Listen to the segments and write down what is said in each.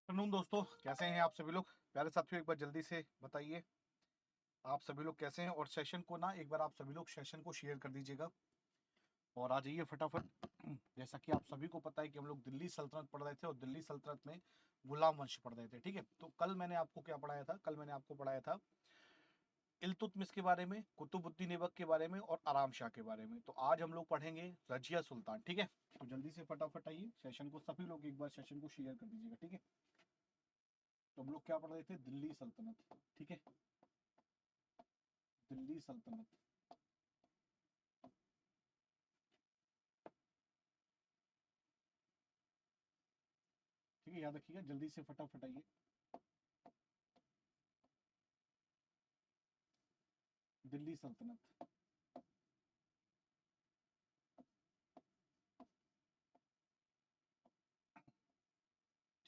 Afternoon दोस्तों, कैसे हैं आप सभी लोग। प्यारे साथियों, एक बार जल्दी से बताइए आप सभी लोग कैसे हैं। और सेशन को ना एक बार आप सभी लोग सेशन को शेयर कर दीजिएगा और आ जाइए फटाफट। जैसा कि आप सभी को पता है कि हम लोग दिल्ली सल्तनत पढ़ रहे थे और दिल्ली सल्तनत में गुलाम वंश पढ़ रहे थे। ठीक है, तो कल मैंने आपको क्या पढ़ाया था? कल मैंने आपको पढ़ाया था इल्तुतमिश के बारे में, कुतुबुद्दीन ऐबक के बारे में और आराम शाह के बारे में। तो आज हम लोग पढ़ेंगे रजिया सुल्तान। ठीक है, तो जल्दी से फटाफट आइए, सेशन को सभी लोग एक बार सेशन को शेयर कर दीजिएगा। ठीक है, तो हम लोग क्या पढ़ रहे थे? दिल्ली सल्तनत। ठीक है, दिल्ली सल्तनत। ठीक है, याद रखिएगा, जल्दी से फटाफट आइए। दिल्ली सल्तनत।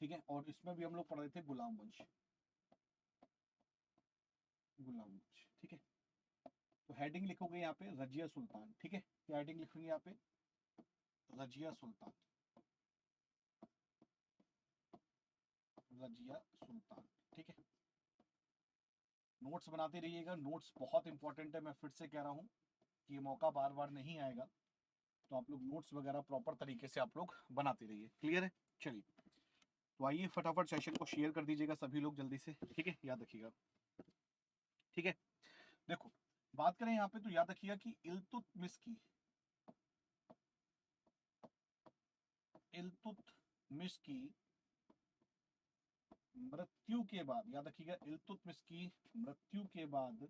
ठीक है, और इसमें भी हम लोग पढ़ रहे थे गुलाम वंश। गुलाम वंश। ठीक है, तो हेडिंग लिखोगे यहाँ पे रजिया सुल्तान। ठीक है, क्या हेडिंग लिखोगे यहाँ पे? रजिया सुल्तान। रजिया सुल्तान। ठीक है, नोट्स बनाते रहिएगा, नोट्स बहुत इंपॉर्टेंट है। मैं फिर से कह रहा हूँ कि ये मौका बार बार नहीं आएगा, तो आप लोग नोट्स वगैरह प्रॉपर तरीके से आप लोग बनाते रहिए। क्लियर है? चलिए, तो आइए फटाफट सेशन को शेयर कर दीजिएगा सभी लोग जल्दी से। ठीक है, याद रखिएगा। ठीक है, देखो, बात करें यहाँ पे तो याद रखिएगा कि इल्तुतमिश की इल्तुतमिश की मृत्यु के बाद, याद रखिएगा, इल्तुतमिश की मृत्यु के बाद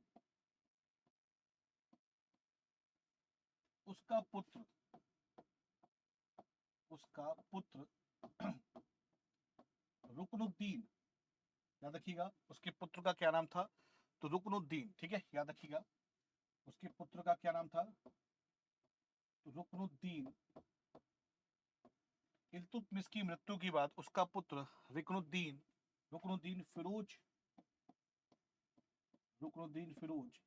उसका पुत्र उसका पुत्र रुकनुद्दीन, याद रखिएगा उसके पुत्र का क्या नाम था? तो रुकनुद्दीन। ठीक है, याद रखिएगा उसके पुत्र का क्या नाम था? तो रुकनुद्दीन। इल्तुतमिश की मृत्यु के बाद उसका पुत्र रुकनुद्दीन रुकनुद्दीन फिरोज रुकनुद्दीन फिरोज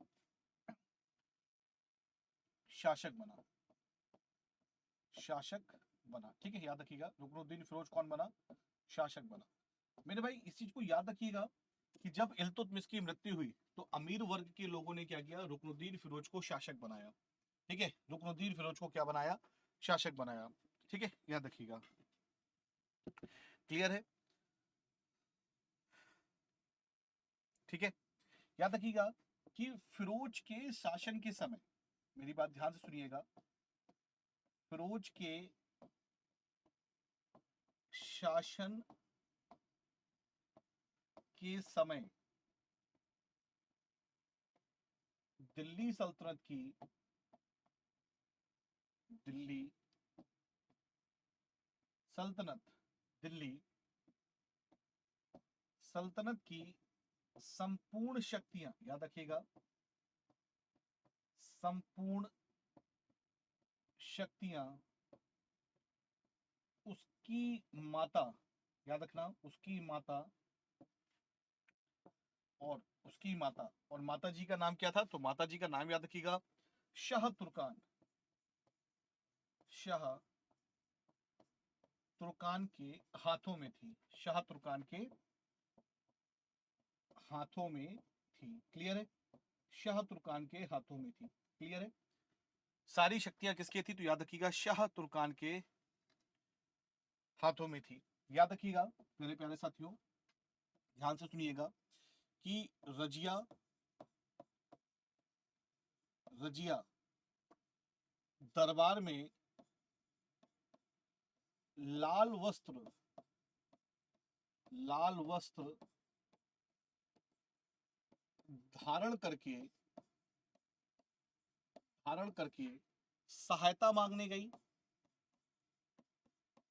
शासक बना। शासक बना। ठीक है, याद रखिएगा रुकनुद्दीन फिरोज कौन बना? शासक बना। मेरे भाई, इस चीज को याद रखिएगा कि जब इल्तुतमिश की मृत्यु हुई तो अमीर वर्ग के लोगों ने क्या किया? रुकनुद्दीन फिरोज को शासक बनाया। ठीक है, रुकनुद्दीन फिरोज को क्या बनाया? शासक बनाया। ठीक है, याद रखिएगा। क्लियर है? ठीक है, याद रखिएगा कि फिरोज के शासन के समय, मेरी बात ध्यान से सुनिएगा, फिरोज के शासन के समय दिल्ली सल्तनत की दिल्ली सल्तनत दिल्ली सल्तनत की संपूर्ण शक्तियां, याद रखिएगा, संपूर्ण शक्तियां उसकी माता, याद रखना, उसकी माता और माता जी का नाम क्या था? तो माता जी का नाम याद रखिएगा, शाह तुर्कान। शाह तुर्कान के हाथों में थी। शाह तुर्कान के हाथों में थी। क्लियर है? शाह तुर्कान के हाथों में थी। क्लियर है? सारी शक्तियां किसकी थी? तो याद रखिएगा शाह तुर्कान के हाथों में थी। याद रखिएगा मेरे प्यारे साथियों, ध्यान से सुनिएगा कि रजिया रजिया दरबार में लाल वस्त्र लाल वस्त्र धारण करके धारण करके सहायता मांगने गई।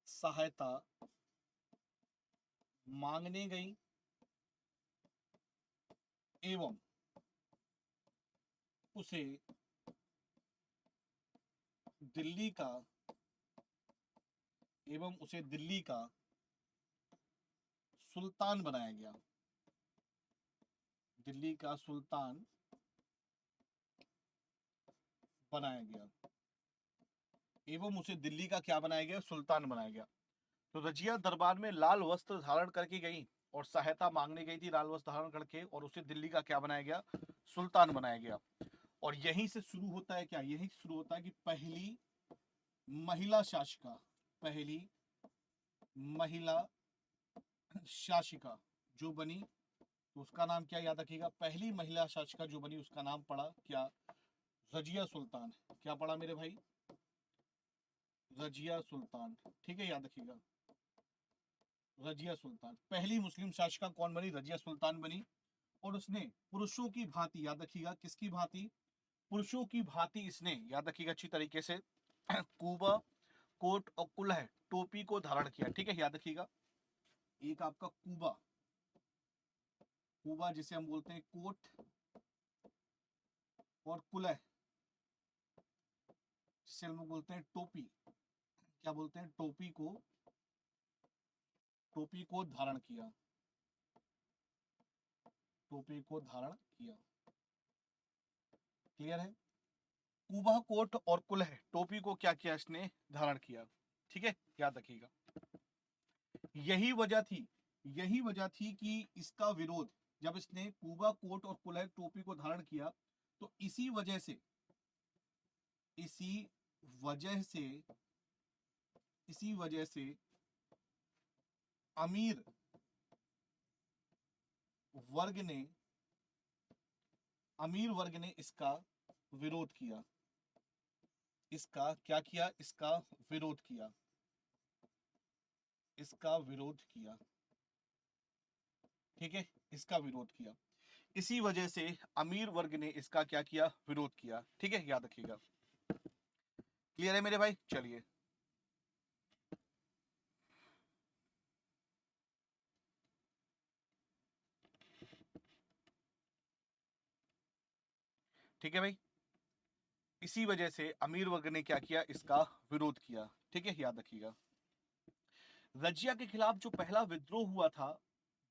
सहायता मांगने गई एवं उसे दिल्ली का दिल्ली का सुल्तान बनाया गया। दिल्ली का सुल्तान बनाया गया एवं उसे दिल्ली का क्या बनाया गया? सुल्तान बनाया गया। तो रजिया दरबार में लाल वस्त्र धारण करके गई और सहायता मांगने गई थी लाल वस्त्र धारण करके, और उसे दिल्ली का क्या बनाया गया, सुल्तान बनाया गया। और यहीं से शुरू होता है क्या, यहीं से शुरू होता है कि पहली महिला शासिका, पहली महिला शासिका जो बनी, तो उसका नाम क्या याद रखिएगा, पहली महिला शासिका जो बनी उसका नाम पड़ा क्या, रजिया सुल्तान। क्या पड़ा मेरे भाई, रजिया सुल्तान। ठीक है, याद रखिएगा, रजिया सुल्तान पहली मुस्लिम शासिका कौन बनी, रजिया सुल्तान बनी। और उसने पुरुषों की भांति, याद रखिएगा किसकी भांति, पुरुषों की भांति इसने, याद रखिएगा अच्छी तरीके से, कुबा, कोट और कुलह, टोपी को धारण किया। ठीक है, याद रखिएगा, एक आपका कुबा, कुबा जिसे हम बोलते हैं कोट, और कुलह जिसे हम लोग बोलते हैं टोपी, क्या बोलते हैं, टोपी को, टोपी को धारण किया, टोपी को धारण किया। क्लियर है, कुबा, कोट और कुलह, टोपी को क्या किया इसने, धारण किया। ठीक है, याद रखिएगा, यही वजह थी, यही वजह थी कि इसका विरोध, जब इसने कुबा, कोट और कुलह, टोपी को धारण किया, तो इसी वजह से, इसी वजह से, इसी वजह से अमीर वर्ग ने, अमीर वर्ग ने इसका विरोध किया, इसका क्या किया, इसका विरोध किया, इसका विरोध किया। ठीक है, इसका विरोध किया, इसी वजह से अमीर वर्ग ने इसका क्या किया, विरोध किया। ठीक है, याद रखिएगा। क्लियर है मेरे भाई, चलिए। ठीक है भाई, इसी वजह से अमीर वर्ग ने क्या किया, इसका विरोध किया। ठीक है, याद रखिएगा, रजिया के खिलाफ जो पहला विद्रोह हुआ था,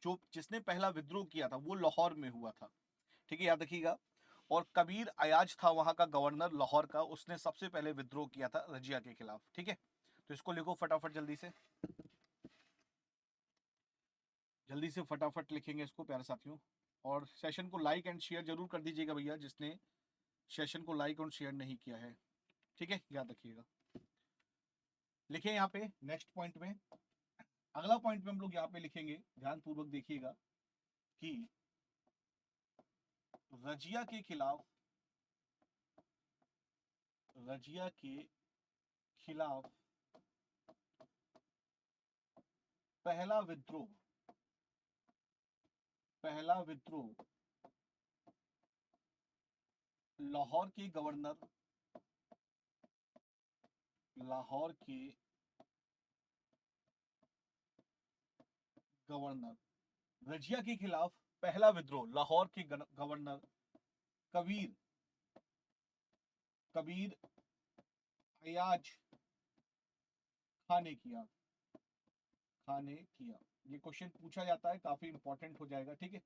जो जिसने पहला विद्रोह किया था वो लाहौर में हुआ था। ठीक है, याद रखिएगा, और कबीर अयाज था वहां का गवर्नर लाहौर का, उसने सबसे पहले विद्रोह किया था रजिया के खिलाफ। ठीक है, तो इसको लिखो फटाफट, जल्दी से, जल्दी से फटाफट लिखेंगे इसको प्यारे साथियों। और सेशन को लाइक एंड शेयर जरूर कर दीजिएगा भैया, जिसने सेशन को लाइक और शेयर नहीं किया है। ठीक है, याद रखिएगा, लिखें यहाँ पे नेक्स्ट पॉइंट में, अगला पॉइंट में हम लोग यहाँ पे लिखेंगे, ध्यान पूर्वक देखिएगा, कि रजिया के खिलाफ, रजिया के खिलाफ पहला विद्रोह, पहला विद्रोह लाहौर के गवर्नर, लाहौर के गवर्नर, रजिया के खिलाफ पहला विद्रोह लाहौर के गवर्नर कबीर, कबीर अयाज खान ने किया, खान ने किया। ये क्वेश्चन पूछा जाता है, काफी इंपॉर्टेंट हो जाएगा। ठीक है,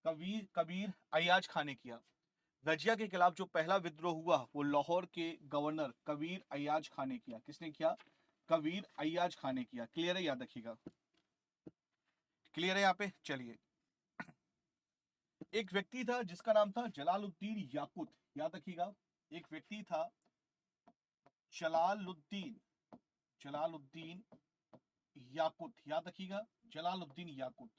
कबीर, कबीर अयाज खान ने किया। रजिया के खिलाफ जो पहला विद्रोह हुआ वो लाहौर के गवर्नर कबीर अयाज खान ने किया। किसने किया, कबीर अयाज खान ने किया। क्लियर है, याद रखिएगा, क्लियर है यहाँ पे, चलिए। एक व्यक्ति था जिसका नाम था जलालुद्दीन याकूत, याद रखिएगा, एक व्यक्ति था जलालुद्दीन, जलालुद्दीन याकूत, याद रखिएगा, जलालुद्दीन याकूत,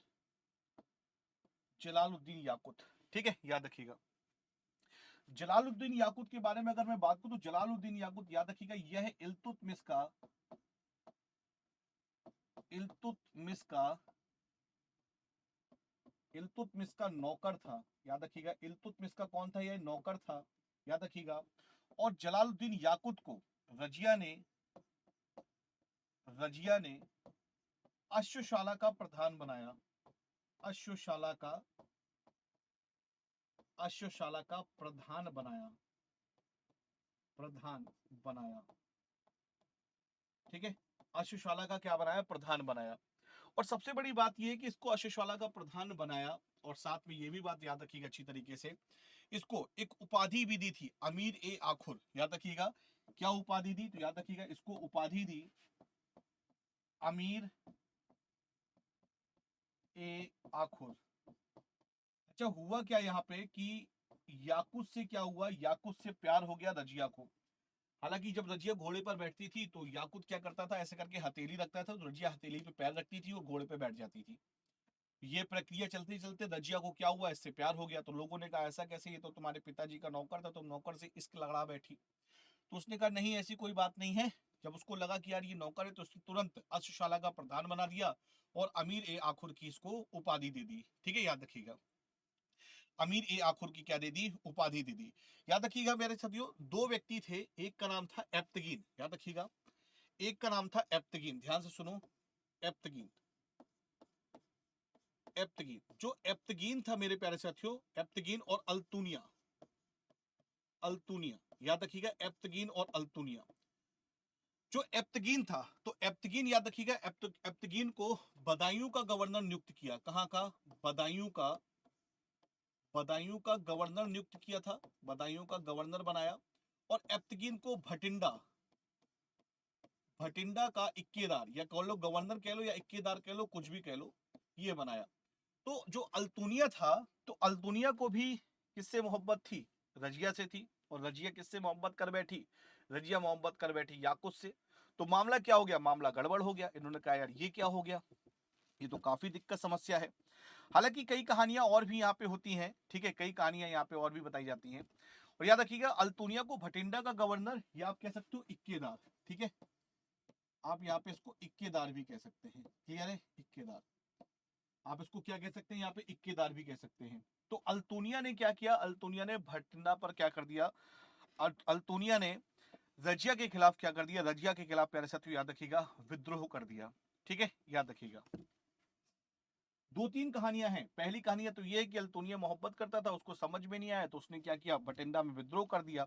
जलालुद्दीन याकूत। ठीक है, याद रखिएगा, जलालुद्दीन याकूत के बारे में अगर मैं बात करूं तो जलालुद्दीन याकूत, याद रखिएगा, यह इल्तुतमिश का, इल्तुतमिश का, इल्तुतमिश का नौकर था। याद रखिएगा, इल्तुतमिश का कौन था, यह नौकर था, याद रखिएगा। और जलालुद्दीन याकूत को रजिया ने, रजिया ने अश्वशाला का प्रधान बनाया, अश्वशाला का, अश्वशाला का प्रधान बनाया, प्रधान बनाया। ठीक है, अश्वशाला का क्या बनाया, प्रधान बनाया। और सबसे बड़ी बात यह है कि इसको अश्वशाला का प्रधान बनाया, और साथ में यह भी बात याद रखिएगा अच्छी तरीके से, इसको एक उपाधि भी दी थी, अमीर ए आखुर। याद रखिएगा, क्या उपाधि दी, तो याद रखिएगा इसको उपाधि दी, अमीर ए आखुर। अच्छा, हुआ क्या यहाँ पे कि याकूत से क्या हुआ, याकूत से प्यार हो गया रजिया को। हालांकि जब रजिया घोड़े पर बैठती थी तो याकूत क्या करता था, ऐसे करके हथेली रखता था, तो रजिया हथेली पे पैर रखती थी और घोड़े पे बैठ जाती थी। ये प्रक्रिया चलते चलते रजिया को क्या हुआ, इससे प्यार हो गया। तो लोगों ने कहा ऐसा कैसे, ये तो तुम्हारे पिताजी का नौकर था, तुम नौकर से इश्क लड़ा बैठी। तो उसने कहा नहीं, ऐसी कोई बात नहीं है। जब उसको लगा कि यार ये नौकर है, तो उसने तुरंत अश्वशाला का प्रधान बना दिया और अमीर ए आखुर की इसको उपाधि दे दी। ठीक है, याद रखिएगा, अमीर ए आखुर की क्या दे दी, उपाधि दे दी। याद रखिएगा मेरे साथियों, दो व्यक्ति थे, एक का नाम था एप्तगीन, याद रखिएगा, एक का नाम था एप्तगीन, ध्यान से सुनो, एप्तगीन। एप्तगीन, जो एप्तगीन था मेरे प्यारे साथियों, एप्तगीन और अल्तुनिया, अल्तुनिया, याद रखिएगा, एप्तगीन और अल्तुनिया। जो एप्तगीन था, तो एप्तगीन याद रखिएगा, एप्तगीन को बदायूं का गवर्नर नियुक्त किया। कहां का, बदायूं का, बदायूं का गवर्नर नियुक्त किया था, बदायूं का गवर्नर बनाया। और एप्तगीन को भटिंडा, भटिंडा का इक्केदार, या कह लो गवर्नर कह लो या इक्केदार कह लो, कुछ भी कह लो, ये बनाया। तो जो अल्तुनिया था, तो अल्तुनिया को भी किससे मोहब्बत थी, रजिया से थी। और रजिया किससे मोहब्बत कर बैठी, रजिया मोहब्बत कर बैठी याकूत से। तो मामला क्या हो गया, मामला गड़बड़ हो गया। इन्होंने कहा यार ये क्या हो गया, ये तो काफी दिक्कत समस्या है। हालांकि कई कहानियां और भी यहाँ पे होती हैं, ठीक है, कई कहानियां यहाँ पे और भी बताई जाती हैं। और याद रखिएगा, अल्तुनिया को भटिंडा का गवर्नर, या आप कह सकते हो इक्केदार, ठीक है, आप यहाँ पे इसको इक्केदार भी कह सकते हैं, क्लियर है, इक्केदार, आप इसको क्या कह सकते हैं, यहाँ पे इक्केदार भी कह सकते हैं। तो अल्तुनिया ने क्या किया, अल्तुनिया ने भटिंडा पर क्या कर दिया, अल्तुनिया ने रजिया के खिलाफ क्या कर दिया, रजिया के खिलाफ प्यारे साथियों याद रखिएगा, विद्रोह कर दिया। ठीक है, याद रखिएगा। दो तीन कहानियां हैं। पहली कहानियां तो ये है कि अल्तुनिया मोहब्बत करता था, उसको समझ में नहीं आया, तो उसने क्या किया, भटिंडा में विद्रोह कर दिया।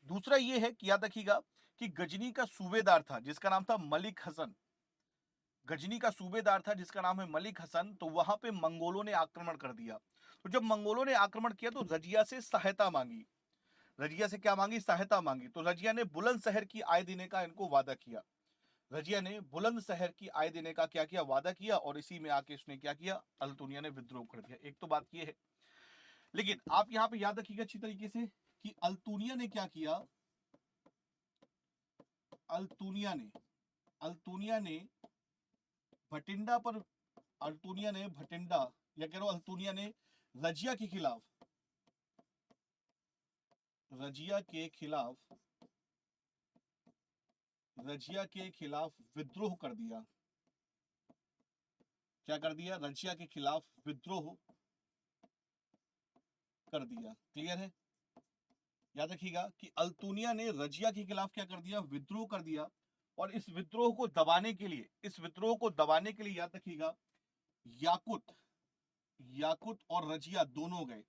दूसरा ये है कि याद रखिएगा कि गजनी का सूबेदार था जिसका नाम था मलिक हसन, गजनी का सूबेदार था जिसका नाम है मलिक हसन। तो वहां पे मंगोलों ने आक्रमण कर दिया। तो जब मंगोलों ने आक्रमण किया तो रजिया से सहायता मांगी, रजिया से क्या मांगी, सहायता मांगी। तो रजिया ने बुलंदशहर की आय देने का इनको वादा किया, रजिया ने बुलंदशहर की आय देने का क्या किया, वादा किया। और इसी में आके उसने क्या किया, अल्तुनिया ने विद्रोह कर दिया। एक तो बात ये है, लेकिन आप यहाँ पे याद रखिएगा अच्छी तरीके से कि अल्तुनिया ने क्या किया, अल्तुनिया ने, अल्तुनिया ने भटिंडा पर, अल्तुनिया ने भटिंडा, या कह लो अल्तुनिया ने रजिया के खिलाफ, रजिया के खिलाफ, रजिया के खिलाफ विद्रोह कर दिया। क्या कर दिया, रजिया के खिलाफ विद्रोह कर दिया। क्लियर है, याद रखिएगा कि अल्तुनिया ने रजिया के खिलाफ क्या कर दिया, विद्रोह कर दिया। और इस विद्रोह को दबाने के लिए, इस विद्रोह को दबाने के लिए याद रखिएगा, याकुत, याकुत और रजिया दोनों गए,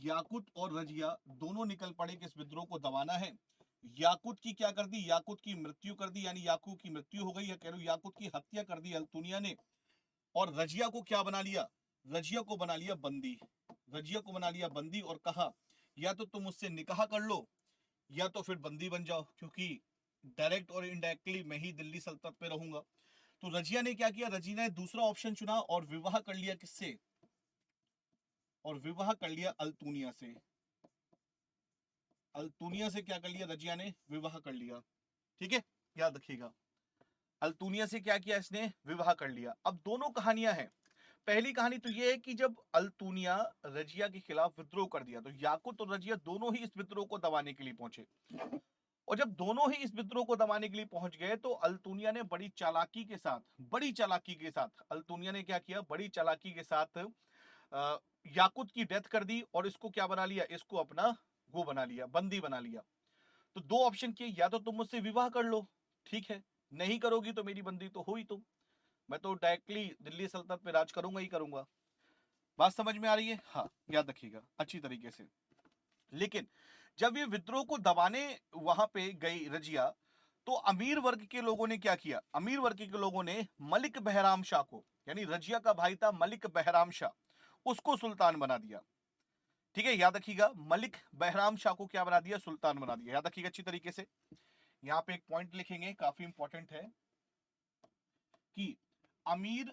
याकुत और रजिया दोनों निकल पड़े कि इस विद्रोह को दबाना है। याकुत की क्या कर दी, याकुत की मृत्यु कर दी, यानी याकूब की मृत्यु हो गई, या कह लो याकुत की हत्या कर दी अल्तुनिया ने। और रजिया को क्या बना लिया, रजिया को बना लिया बंदी, रजिया को बना लिया बंदी। और कहा या तो तुम मुझसे निकाह कर लो या तो फिर बंदी बन जाओ, क्योंकि डायरेक्ट और इनडायरेक्टली मैं ही दिल्ली सल्तनत पे रहूंगा। तो रजिया ने क्या किया, रजिया ने दूसरा ऑप्शन चुना और विवाह कर लिया किससे, और विवाह कर लिया अल्तुनिया से। अल्तुनिया से क्या कर लिया, रजिया ने विवाह कर लिया। ठीक है, याद रखिएगा, अल्तुनिया से क्या किया, इसने विवाह कर लिया। अब दोनों कहानियां हैं। पहली कहानी तो यह है कि जब अल्तुनिया रजिया के खिलाफ विद्रोह कर दिया, तो याकूत और रजिया दोनों ही इस विद्रोह को दबाने के लिए पहुंचे। और जब दोनों ही इस विद्रोह को दबाने के लिए पहुंच गए, तो अल्तुनिया ने बड़ी चालाकी के साथ, बड़ी चालाकी के साथ अल्तुनिया ने क्या किया, बड़ी चालाकी के साथ याकूत की डेथ कर दी और इसको क्या बना लिया, इसको अपना वो बना लिया, बंदी बना लिया। तो दो ऑप्शन किए, या तो तुम मुझसे विवाह कर लो, ठीक है, नहीं करोगी तो मेरी बंदी तो हो ही तुम, मैं तो डायरेक्टली दिल्ली सल्तनत पे राज करूंगा ही करूंगा। बात समझ में आ रही है, हाँ, याद रखिएगा अच्छी तरीके से। लेकिन जब ये विद्रोह को दबाने वहां पे गई रजिया, तो अमीर वर्ग के लोगों ने क्या किया, अमीर वर्ग के लोगों ने मलिक बहराम शाह को, यानी रजिया का भाई था मलिक बहराम शाह, उसको सुल्तान बना दिया। ठीक है, याद रखिएगा, मलिक बहराम शाह को क्या बना दिया, सुल्तान बना दिया। याद रखिएगा अच्छी तरीके से, यहाँ पे एक पॉइंट लिखेंगे, काफी इंपॉर्टेंट है। कि अमीर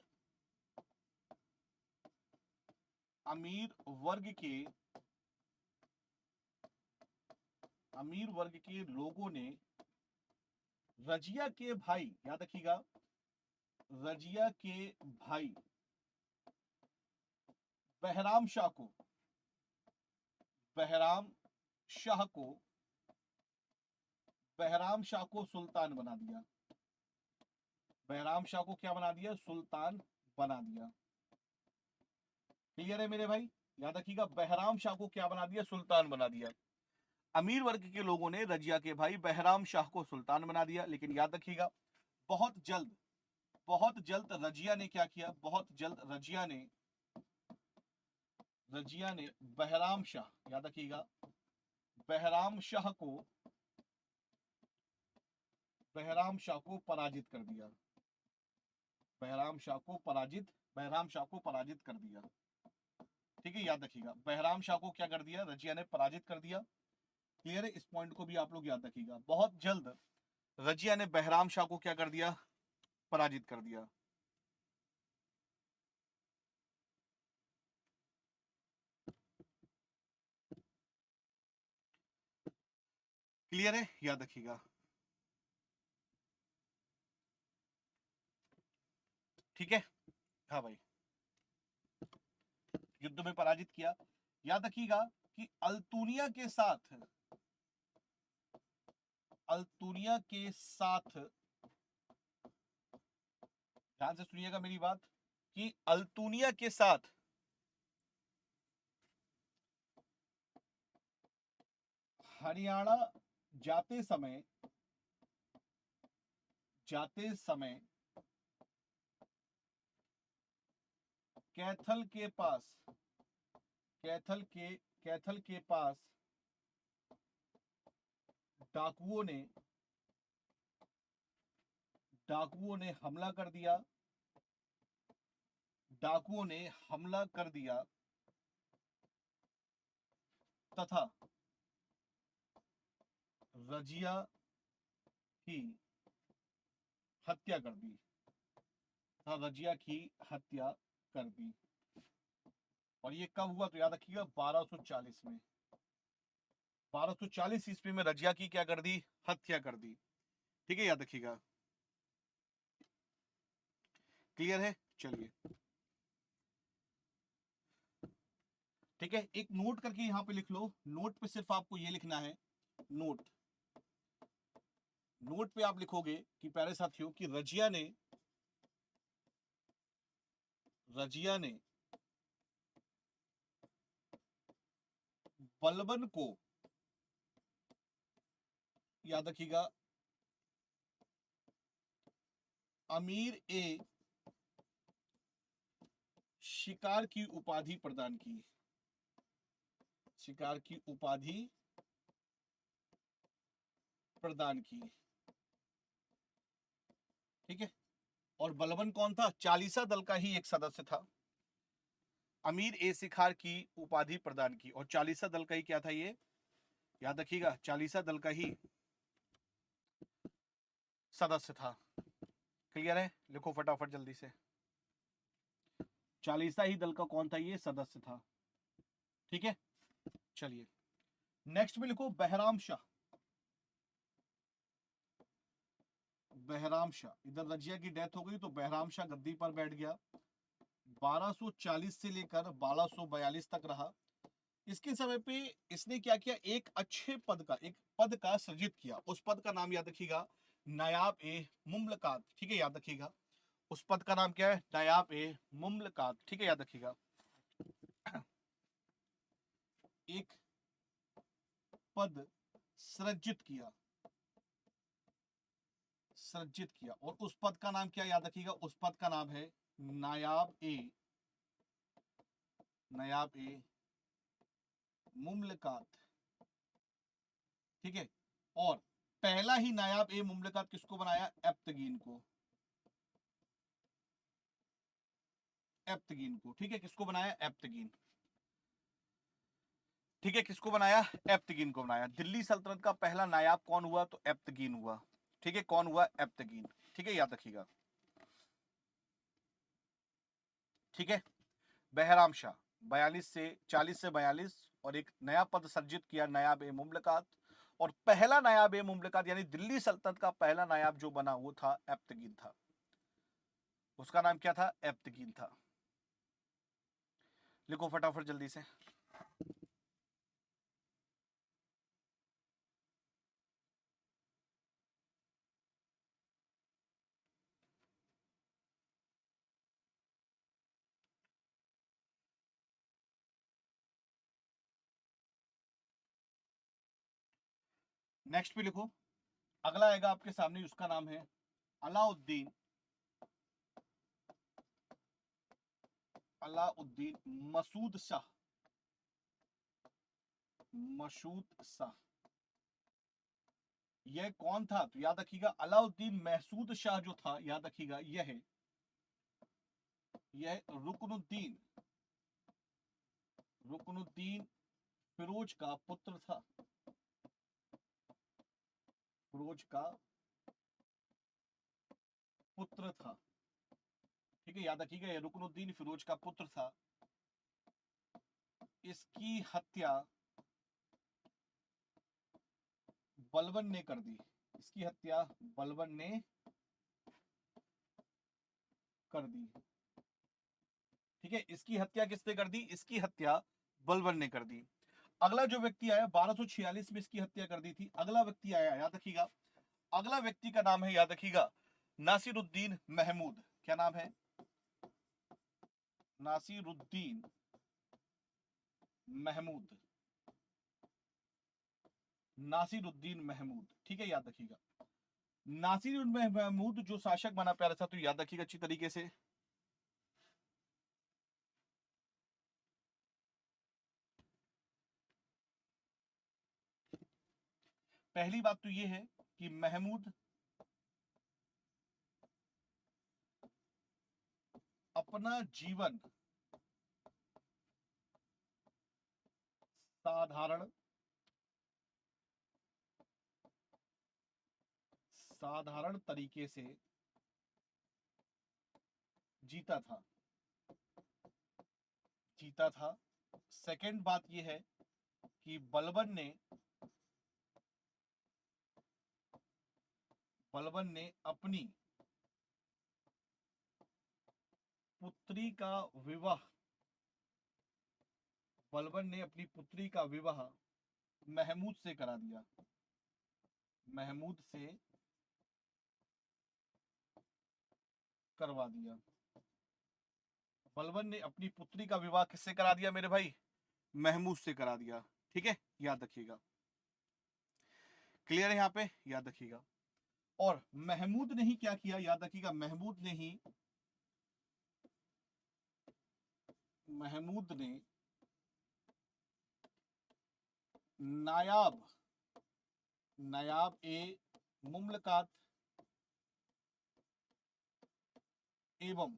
अमीर वर्ग के लोगों ने रजिया के भाई, याद रखिएगा, रजिया के भाई बहराम शाह को सुल्तान बना दिया। बहराम शाह को क्या बना दिया? सुल्तान बना दिया। क्लियर है मेरे भाई? याद रखिएगा, बहराम शाह को क्या बना दिया? सुल्तान बना दिया। अमीर वर्ग के लोगों ने रजिया के भाई बहराम शाह को सुल्तान बना दिया। लेकिन याद रखिएगा, बहुत जल्द रजिया ने क्या किया? बहुत जल्द रजिया ने बहराम शाह, याद रखिएगा, बहराम शाह को पराजित कर दिया। बहराम शाह को पराजित कर दिया। ठीक है, याद रखिएगा, बहराम शाह को क्या कर दिया? रजिया ने पराजित कर दिया। क्लियर है? इस पॉइंट को भी आप लोग याद रखिएगा। बहुत जल्द रजिया ने बहराम शाह को क्या कर दिया? पराजित कर दिया। क्लियर है? याद रखिएगा। ठीक है, हाँ भाई, युद्ध में पराजित किया। याद रखिएगा कि अल्तुनिया के साथ ध्यान से सुनिएगा मेरी बात, कि अल्तुनिया के साथ हरियाणा जाते समय कैथल के पास डाकुओं ने हमला कर दिया तथा रजिया की हत्या कर दी। और ये कब हुआ? तो याद रखिएगा, 1240 में। 1240 ईस्वी में रजिया की क्या कर दी? हत्या कर दी। ठीक है, याद रखिएगा। क्लियर है? चलिए, ठीक है, एक नोट करके यहां पे लिख लो। नोट पे सिर्फ आपको ये लिखना है, नोट पे आप लिखोगे कि प्यारे साथियों, कि रजिया ने बलबन को, याद रखिएगा, अमीर ए शिकार की उपाधि प्रदान की। ठीक है, और बलबन कौन था? चालीसा दल का ही एक सदस्य था। अमीर ए शिकार की उपाधि प्रदान की, और चालीसा दल का ही क्या था? ये याद रखिएगा, चालीसा दल का ही सदस्य था। क्लियर है? लिखो फटाफट जल्दी से, चालीसा ही दल का कौन था? ये सदस्य था। ठीक है, चलिए नेक्स्ट में लिखो बहराम शाह। इधर रजिया की डेथ हो गई तो बहराम शाह गद्दी पर बैठ गया। 1240 से लेकर 1242 तक रहा। इसके समय पे इसने क्या किया? एक पद का सृजित किया। उस पद का नाम याद रखिएगा, नायाब ए मुमलकात। ठीक है, याद रखिएगा, उस पद का नाम क्या है? नायाब ए मुमलकात। ठीक है, याद रखिएगा, एक पद सृजित किया। और उस पद का नाम क्या? याद रखिएगा, उस पद का नाम है नायाब ए मुमलकात। ठीक है, और पहला ही नायाब ए मुमलकात किसको बनाया? एप्तगीन को। ठीक है, किसको बनाया? एप्तगीन। ठीक है, किसको बनाया? एप्तगीन को बनाया। दिल्ली सल्तनत का पहला नायाब कौन हुआ? तो एप्तगीन हुआ। ठीक है, कौन हुआ? एप्तगीन। ठीक है, याद रखिएगा। ठीक है। बहराम शाह 40 से 42 और एक नया पद सर्जित किया, नायाब ए मुमलकात। और पहला नायाब ए मुमलकात यानी दिल्ली सल्तनत का पहला नायाब जो बना वो था एब्तगीन था। उसका नाम क्या था? एब्तगीन था। लिखो फटाफट जल्दी से। नेक्स्ट भी लिखो। अगला आएगा आपके सामने, उसका नाम है अलाउद्दीन, अलाउद्दीन मसूद शाह, मसूद शाह। यह कौन था? तो याद रखिएगा अलाउद्दीन महसूद शाह जो था, याद रखिएगा यह रुकनुद्दीन, रुकनुद्दीन फिरोज का पुत्र था। फिरोज का पुत्र था। ठीक है, याद रखिएगा यह रुकनुद्दीन फिरोज का पुत्र था। इसकी हत्या बलबन ने कर दी। इसकी हत्या बलबन ने कर दी। ठीक है, इसकी हत्या किसने कर दी? इसकी हत्या बलबन ने कर दी। अगला जो व्यक्ति आया 1246 में इसकी हत्या कर दी थी। अगला व्यक्ति आया, याद रखिएगा, अगला व्यक्ति का नाम है, याद रखिएगा, नासिरुद्दीन महमूद। क्या नाम है? नासिरुद्दीन महमूद, नासिरुद्दीन महमूद। ठीक है, याद रखिएगा नासिरुद्दीन महमूद जो शासक बना प्यारा सा, तो याद रखिएगा अच्छी तरीके से। पहली बात तो ये है कि महमूद अपना जीवन साधारण साधारण तरीके से जीता था, जीता था। सेकंड बात यह है कि बलबन ने अपनी पुत्री का विवाह, बलबन ने अपनी पुत्री का विवाह महमूद से करा दिया। महमूद से करवा दिया। बलबन ने अपनी पुत्री का विवाह किससे करा दिया मेरे भाई? महमूद से करा दिया। ठीक है, याद रखिएगा। क्लियर है यहाँ पे? याद रखिएगा। और महमूद ने ही क्या किया? याद रखिएगा महमूद ने नायाब नायाब ए मुमलकात एवं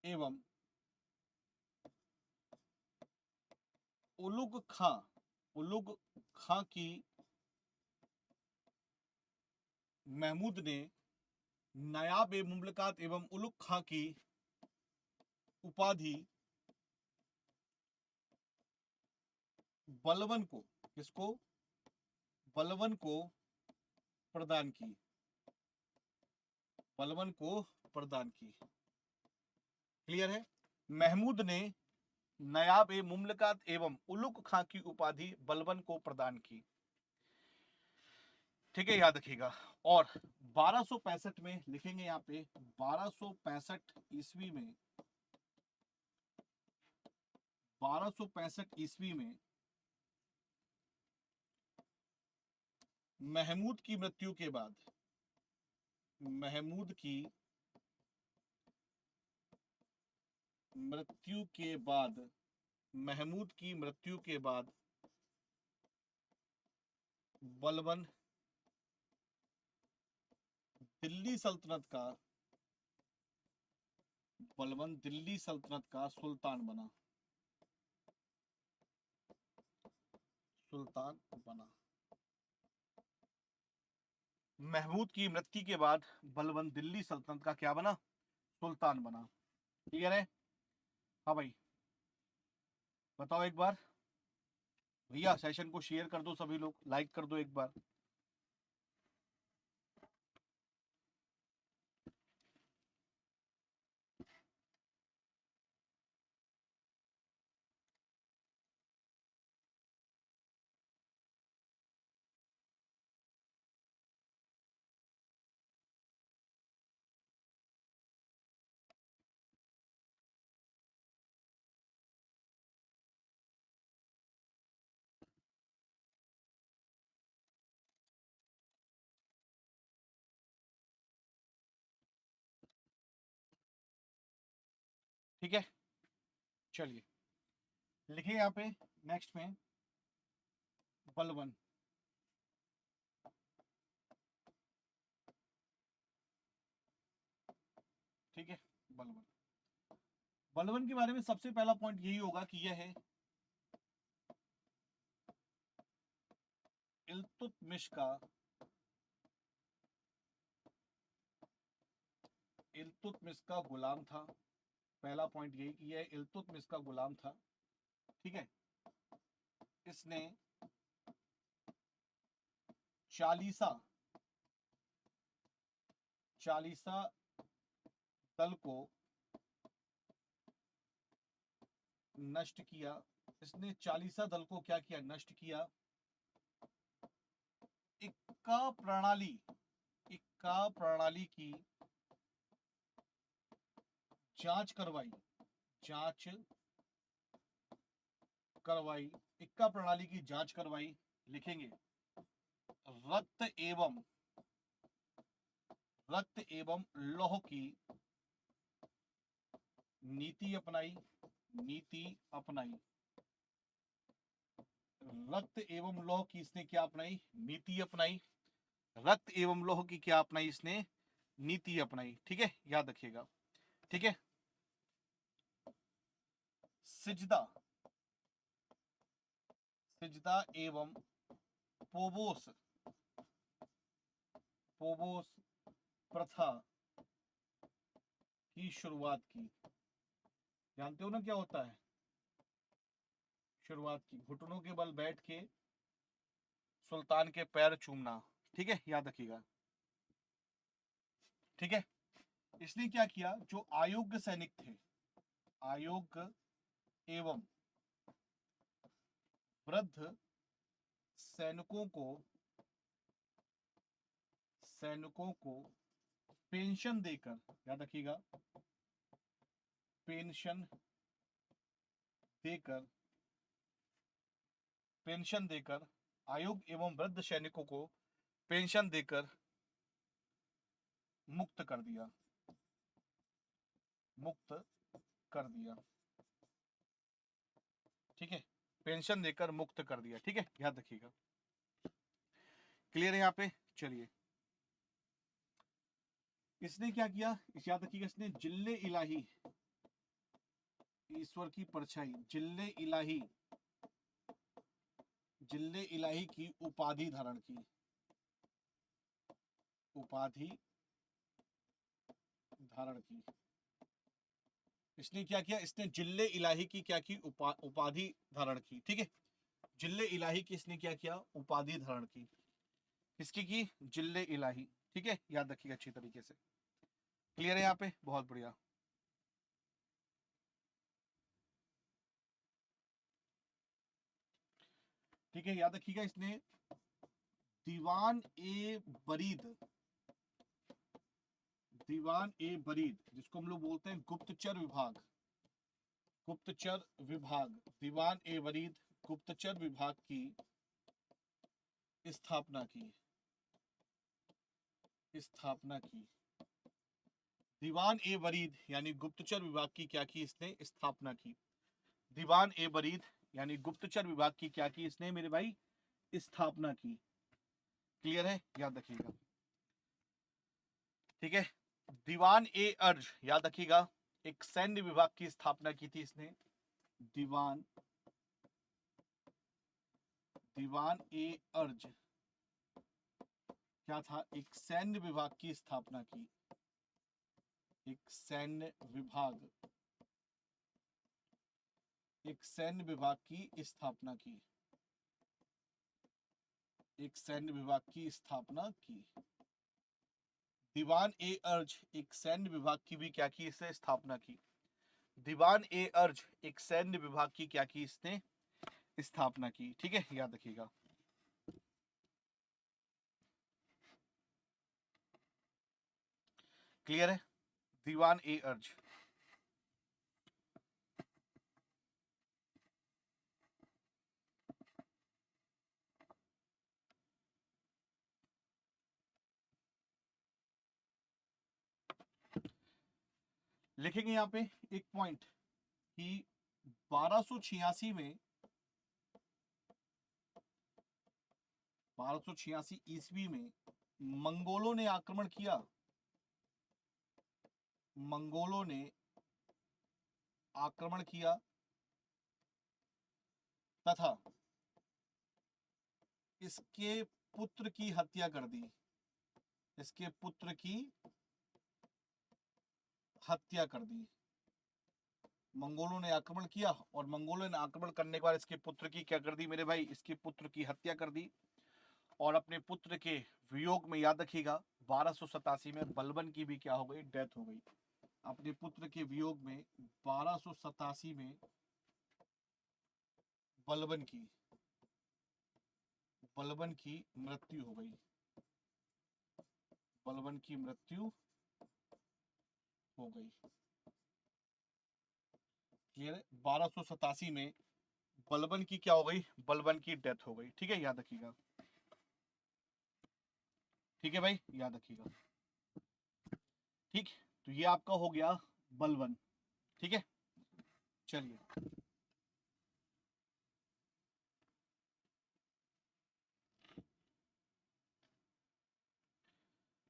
एवं उलुग खां की, महमूद ने नायाब ए मुमलकात एवं उलुग खां की उपाधि बलबन को, किसको? बलबन को प्रदान की। बलबन को प्रदान की। क्लियर है? महमूद ने नायाब ए मुमलकात एवं उलुग खां की उपाधि बलबन को प्रदान की। ठीक है, याद रखिएगा। और 1265 में लिखेंगे यहाँ पे 1265 ईस्वी में, 1265 ईस्वी में महमूद की मृत्यु के बाद, महमूद की मृत्यु के बाद, महमूद की मृत्यु के बाद बलबन दिल्ली सल्तनत का, बलबन दिल्ली सल्तनत का सुल्तान बना, सुल्तान बना। महमूद की मृत्यु के बाद बलबन दिल्ली सल्तनत का क्या बना? सुल्तान बना। क्लियर है? हाँ भाई, बताओ एक बार भैया, सेशन को शेयर कर दो, सभी लोग लाइक कर दो एक बार। ठीक है, चलिए लिखिए यहाँ पे नेक्स्ट में बलवन। ठीक है, बलवन। बलवन के बारे में सबसे पहला पॉइंट यही होगा कि यह है इल्तुतमिश का गुलाम था। पहला पॉइंट यही कि यह इल्तुतमिश का गुलाम था। ठीक है, इसने चालीसा दल को नष्ट किया। इसने चालीसा दल को क्या किया? नष्ट किया। इक्का प्रणाली की जांच करवाई। इक्का प्रणाली की जांच करवाई। लिखेंगे रक्त एवं लौह की नीति अपनाई। रक्त एवं लौह की इसने क्या अपनाई? नीति अपनाई। रक्त एवं लौह की क्या अपनाई? इसने नीति अपनाई। ठीक है, याद रखिएगा। ठीक है, सिजदा एवं पोबोस प्रथा की शुरुआत की। जानते हो ना क्या होता है? शुरुआत की, घुटनों के बल बैठ के सुल्तान के पैर चूमना। ठीक है, याद रखिएगा। ठीक है, इसने क्या किया? जो अयोग्य सैनिक थे, अयोग्य एवं वृद्ध सैनिकों को पेंशन देकर, याद रखिएगा, पेंशन देकर अयोग्य एवं वृद्ध सैनिकों को पेंशन देकर मुक्त कर दिया। ठीक है, पेंशन देकर मुक्त कर दिया। ठीक है, याद रखिएगा। क्लियर है यहाँ पे? चलिए, इसने क्या किया? याद रखिएगा, इसने जिल्ले इलाही, ईश्वर की परछाई, जिल्ले इलाही की उपाधि धारण की। इसने क्या किया? इसने जिल्ले इलाही की क्या की? उपाधि धारण की। ठीक है, जिल्ले इलाही की इसने क्या किया? उपाधि धारण की। किसकी की? जिल्ले इलाही। ठीक है, याद रखिएगा अच्छी तरीके से। क्लियर है यहाँ पे? बहुत बढ़िया। ठीक है, याद रखिएगा, इसने दीवान ए बरीद, जिसको हम लोग बोलते हैं गुप्तचर विभाग, दीवान ए बरीद गुप्तचर विभाग की स्थापना की। दीवान ए बरीद यानी गुप्तचर विभाग की क्या की? इसने स्थापना की। दीवान ए बरीद यानी गुप्तचर विभाग की क्या की? इसने मेरे भाई स्थापना की। क्लियर है? याद रखिएगा। ठीक है, दीवान ए अर्ज, याद रखिएगा, एक सैन्य विभाग की स्थापना की थी इसने। दीवान ए अर्ज क्या था? एक सैन्य विभाग की स्थापना की। सैन्य विभाग, एक सैन्य विभाग की स्थापना की, एक सैन्य विभाग की स्थापना की। दीवान ए अर्ज एक सैन्य विभाग की भी क्या की, इसने स्थापना की। दीवान ए अर्ज एक सैन्य विभाग की क्या की, इसने स्थापना की। ठीक है, याद रखिएगा। क्लियर है? दीवान ए अर्ज। लिखेंगे यहाँ पे एक पॉइंट कि 1286 में, 1286 ईस्वी में मंगोलों ने आक्रमण किया, मंगोलों ने आक्रमण किया तथा इसके पुत्र की हत्या कर दी, इसके पुत्र की हत्या कर दी। मंगोलों ने आक्रमण किया और मंगोलों ने आक्रमण करने के बाद इसके पुत्र की क्या कर दी मेरे भाई, इसके पुत्र की हत्या कर दी। और अपने पुत्र के वियोग में, याद रखिएगा, 1287 में बलबन की भी क्या हो गई, डेथ हो गई। अपने पुत्र के वियोग में 1287 में बलबन की मृत्यु हो गई, बलबन की मृत्यु हो गई। क्लियर है? 1287 में बलबन की क्या हो गई, बलबन की डेथ हो गई। ठीक है, याद रखिएगा। ठीक है भाई, याद रखिएगा। ठीक, तो ये आपका हो गया बलबन। ठीक है, चलिए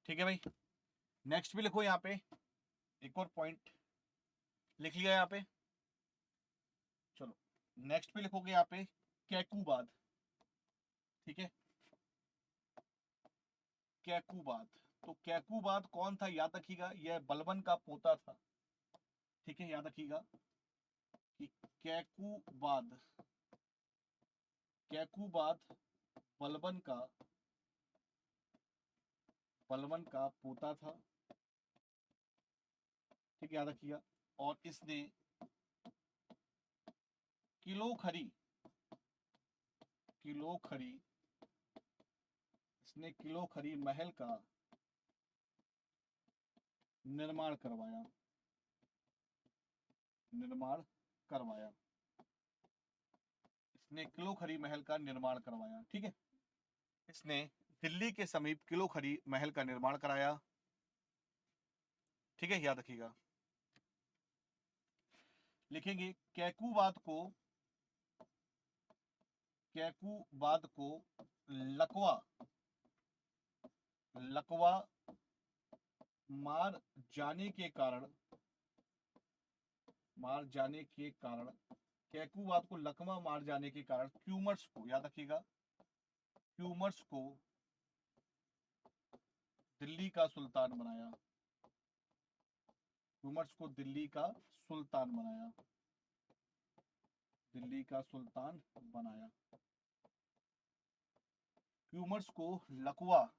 ठीक है भाई, नेक्स्ट भी लिखो यहाँ पे, एक और पॉइंट लिख लिया यहाँ पे। चलो नेक्स्ट पे लिखोगे यहाँ पे कैकुबाद। ठीक है, कैकुबाद। तो कैकुबाद कौन था, याद रखिएगा, यह बलबन का पोता था। ठीक है, याद रखिएगा कि कैकुबाद, कैकुबाद बलबन का पोता था। ठीक है, याद रखिएगा। और इसने किलोखरी, किलोखरी, इसने किलोखरी महल का निर्माण करवाया, निर्माण करवाया। इसने किलोखरी महल का निर्माण करवाया। ठीक है, इसने दिल्ली के समीप किलोखरी महल का निर्माण कराया। ठीक है, याद रखिएगा। लिखेंगे कैकुबाद को, कैकुबाद को लकवा, लकवा मार जाने के कारण, मार जाने के कारण, कैकुबाद को लकवा मार जाने के कारण क्यूमर्स को, याद रखिएगा, क्यूमर्स को दिल्ली का सुल्तान बनाया, क्यूमर्स को दिल्ली का सुल्तान बनाया, दिल्ली का सुल्तान बनाया। क्यूमर्स को लकवा,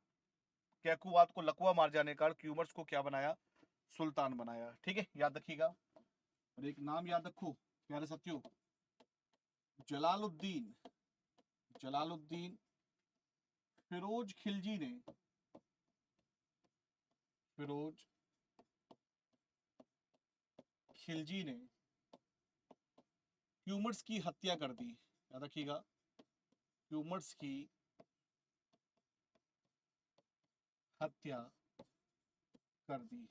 कैकुबाद को लकवा मार जाने के कारण क्यूमर्स को क्या बनाया, सुल्तान बनाया। ठीक है, याद रखिएगा। और एक नाम याद रखो प्यारे साथियों, जलालुद्दीन, जलालुद्दीन फिरोज खिलजी ने, फिरोज खिलजी ने क्यूमर्स की हत्या कर दी। याद रखिएगा, क्यूमर्स की हत्या कर दी,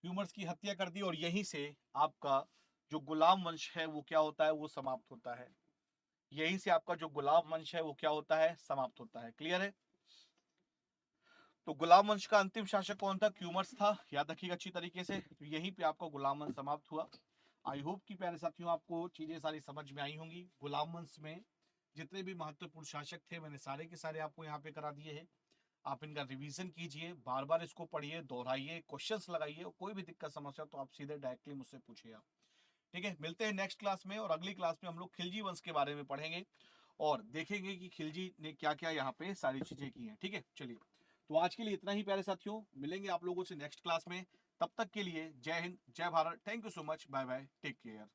क्यूमर्स की हत्या कर दी। और यहीं से आपका जो गुलाम वंश है वो क्या होता है, वो समाप्त होता है। यहीं से आपका जो गुलाम वंश है वो क्या होता है, समाप्त होता है। क्लियर है? तो गुलाम वंश का अंतिम शासक कौन था, क्यूमर्स था। याद रखिएगा अच्छी तरीके से। तो यहीं पे आपका गुलाम वंश समाप्त हुआ। आई होप कि प्यारे साथियों आपको चीजें सारी समझ में आई होंगी। गुलाम वंश में जितने भी महत्वपूर्ण शासक थे मैंने सारे के सारे आपको यहाँ पे करा दिए हैं। आप इनका रिवीजन कीजिए, बार बार इसको पढ़िए, दोहराइए, क्वेश्चंस लगाइए, और कोई भी दिक्कत समस्या तो आप सीधे डायरेक्टली मुझसे पूछिए आप। ठीक है, मिलते हैं नेक्स्ट क्लास में, और अगली क्लास में हम लोग खिलजी वंश के बारे में पढ़ेंगे और देखेंगे कि खिलजी ने क्या क्या यहाँ पे सारी चीजें की हैं। ठीक है, चलिए, तो आज के लिए इतना ही प्यारे साथियों, मिलेंगे आप लोगों से नेक्स्ट क्लास में। तब तक के लिए जय हिंद, जय Bharat, thank you so much, bye bye, take care.